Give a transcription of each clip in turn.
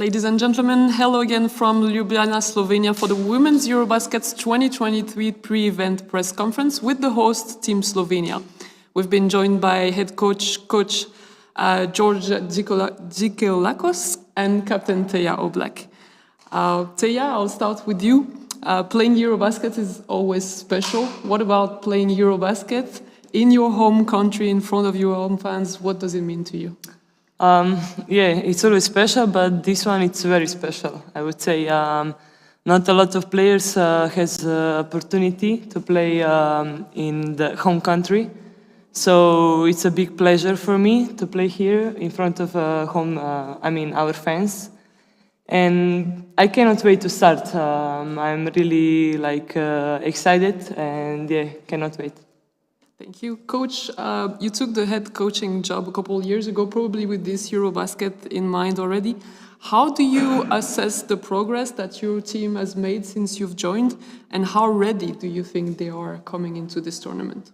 Ladies and gentlemen, hello again from Ljubljana, Slovenia for the Women's EuroBasket's 2023 pre-event press conference with the host Team Slovenia. We've been joined by head coach George Dikeolakos and captain Teja Oblak. Teja, I'll start with you. Playing EuroBasket is always special. What about playing EuroBasket in your home country, in front of your home fans? What does it mean to you? Yeah, it's always special, but this one it's very special. I would say not a lot of players has opportunity to play in the home country, so it's a big pleasure for me to play here in front of our fans, and I cannot wait to start. I'm really excited, and yeah, cannot wait. Thank you. Coach, you took the head coaching job a couple of years ago, probably with this EuroBasket in mind already. How do you assess the progress that your team has made since you've joined, and how ready do you think they are coming into this tournament?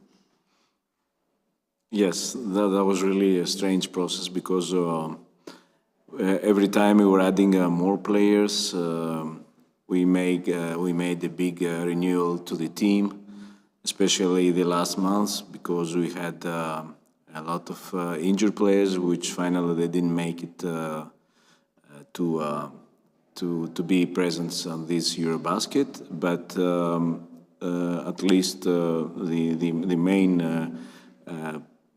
Yes, that was really a strange process because every time we were adding more players, we made a big renewal to the team. Especially the last months, because we had a lot of injured players, which finally they didn't make it to be present on this EuroBasket. But at least the main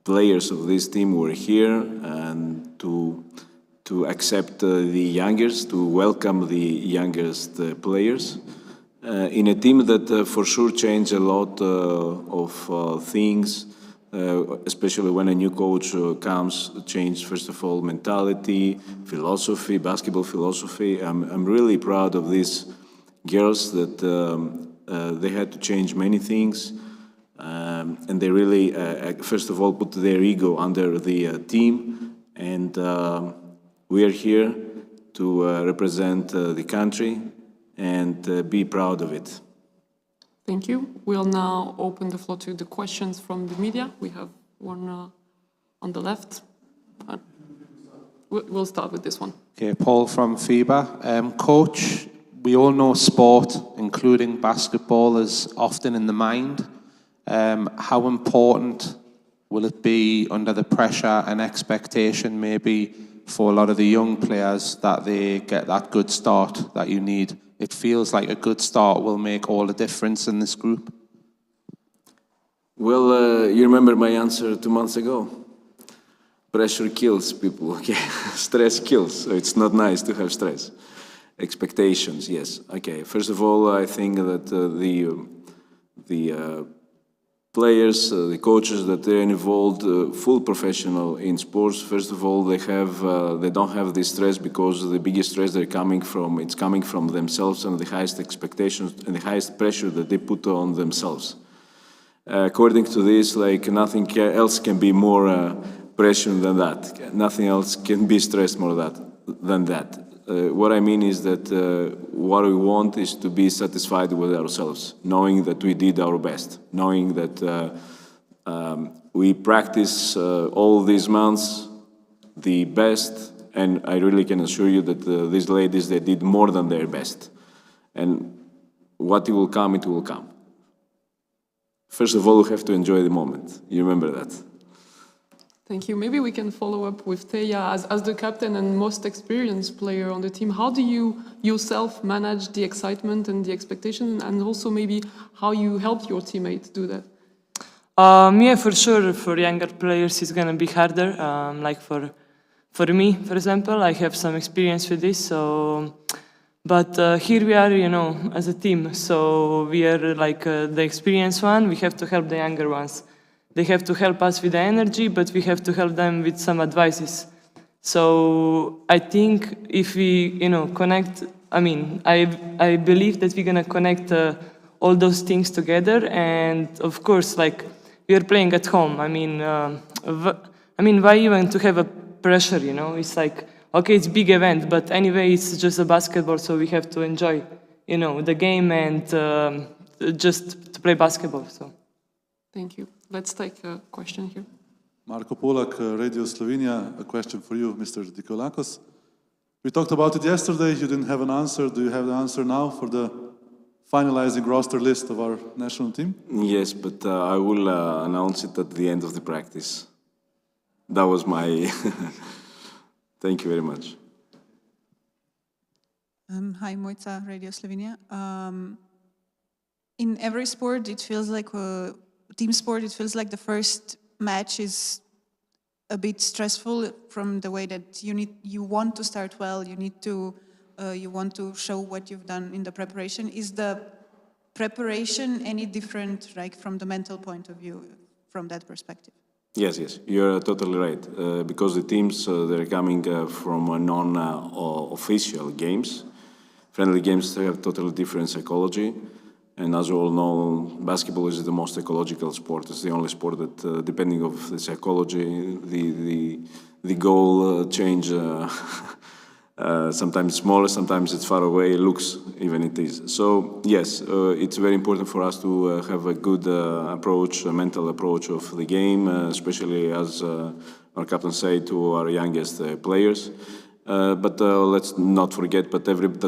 players of this team were here, and to accept the youngest, to welcome the youngest players. In a team that for sure changed a lot of things, especially when a new coach comes, change first of all mentality, philosophy, basketball philosophy. I'm really proud of these girls that they had to change many things, and they really first of all put their ego under the team, and we are here to represent the country and be proud of it. Thank you. We'll now open the floor to the questions from the media. We have one on the left. We'll start with this one. Okay, Paul from FIBA. Coach, we all know sport, including basketball, is often in the mind. How important will it be under the pressure and expectation maybe for a lot of the young players that they get that good start that you need? It feels like a good start will make all the difference in this group. Well, you remember my answer 2 months ago. Pressure kills people, okay? Stress kills, so it's not nice to have stress. Expectations, yes. Okay, first of all, I think that the players, the coaches that they're involved, full professional in sports. First of all, they don't have this stress because the biggest stress it's coming from themselves and the highest expectations and the highest pressure that they put on themselves. According to this, nothing else can be more pressure than that. Nothing else can be stressed more than that. What I mean is that what we want is to be satisfied with ourselves, knowing that we did our best, knowing that we practice all these months the best, and I really can assure you that these ladies, they did more than their best. And what it will come, it will come. First of all, we have to enjoy the moment. You remember that. Thank you. Maybe we can follow up with Teja as the captain and most experienced player on the team. How do you yourself manage the excitement and the expectation, and also maybe how you help your teammates do that? Yeah, for sure. For younger players, it's gonna be harder. For me, for example, I have some experience with this. But here we are, as a team. So we are the experienced one. We have to help the younger ones. They have to help us with the energy, but we have to help them with some advices. So I think if we, connect, I believe that we're gonna connect all those things together. And of course, we are playing at home. Why even to have a pressure? It's okay, it's a big event, but anyway, it's just a basketball, so we have to enjoy, the game and just to play basketball. So. Thank you. Let's take a question here. Marko Polak, Radio Slovenia. A question for you, Mr. Dikeolakos. We talked about it yesterday. You didn't have an answer. Do you have the answer now for the finalizing roster list of our national team? Yes, but I will announce it at the end of the practice. That was my... Thank you very much. Hi, Mojca, Radio Slovenia. In every sport, it feels like team sport. It feels like the first match is a bit stressful from the way that you want to start well. You want to show what you've done in the preparation. Is the preparation any different, like from the mental point of view, from that perspective? Yes, you're totally right. Because the teams, they're coming from non-official games. Friendly games, they have totally different psychology. And as you all know, basketball is the most ecological sport. It's the only sport that, depending on the psychology, the goal change. Sometimes smaller, sometimes it's far away. It looks even it is. So yes, it's very important for us to have a good approach, a mental approach of the game, especially as our captain said to our youngest players. But let's not forget that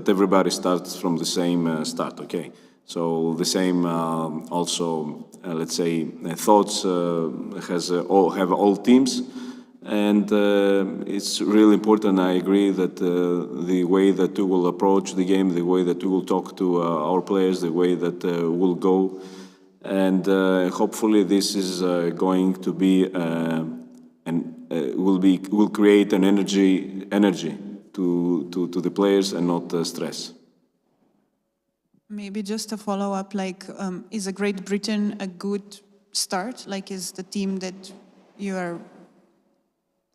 everybody starts from the same start. Okay. So the same also, let's say, thoughts have all teams, and it's really important. I agree that the way that we will approach the game, the way that we will talk to our players, the way that we'll go, and hopefully this is going to be will create an energy to the players and not stress. Maybe just a follow-up, like, is a Great Britain a good start? Like, is the team that you are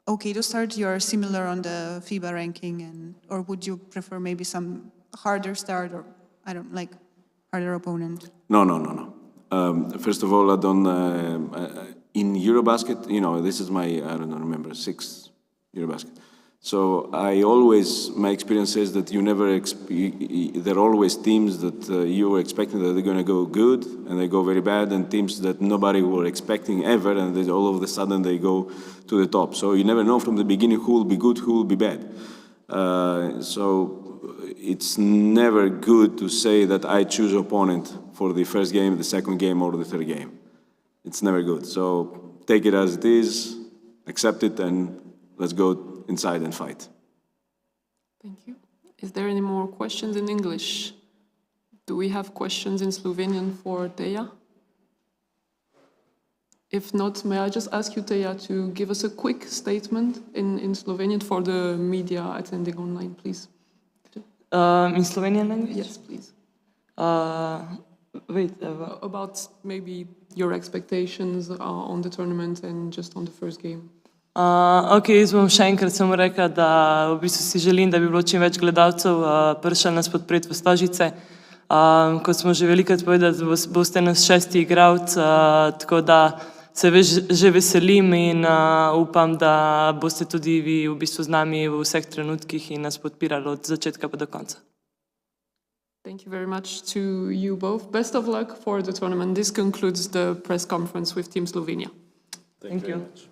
okay to start, you are similar on the FIBA ranking, or would you prefer maybe some harder start, or, I don't like, harder opponent? No. First of all, I don't, in EuroBasket, this is my, I don't remember, 6th EuroBasket. So my experience says that there are always teams that you were expecting that they're going to go good and they go very bad, and teams that nobody were expecting ever, and then all of a sudden they go to the top. So you never know from the beginning who will be good, who will be bad. So it's never good to say that I choose opponent for the first game, the second game, or the third game. It's never good. So take it as it is, accept it, and let's go inside and fight. Thank you. Is there any more questions in English? Do we have questions in Slovenian for Teja? If not, may I just ask you, Teja, to give us a quick statement in Slovenian for the media attending online, please? In Slovenian language? Yes, please. About maybe your expectations on the tournament and just on the first game. Ok, jaz bom še enkrat samo rekla, da v bistvu si želim, da bi bilo čim več gledalcev prišli nas podpreti v Stožice. Kot smo že velikrat povedali, boste nas 6. igralec, tako da se že veselim in upam, da boste tudi vi v bistvu z nami v vseh trenutkih in nas podpirali od začetka pa do konca. Thank you very much to you both. Best of luck for the tournament. This concludes the press conference with Team Slovenia. Thank you very much.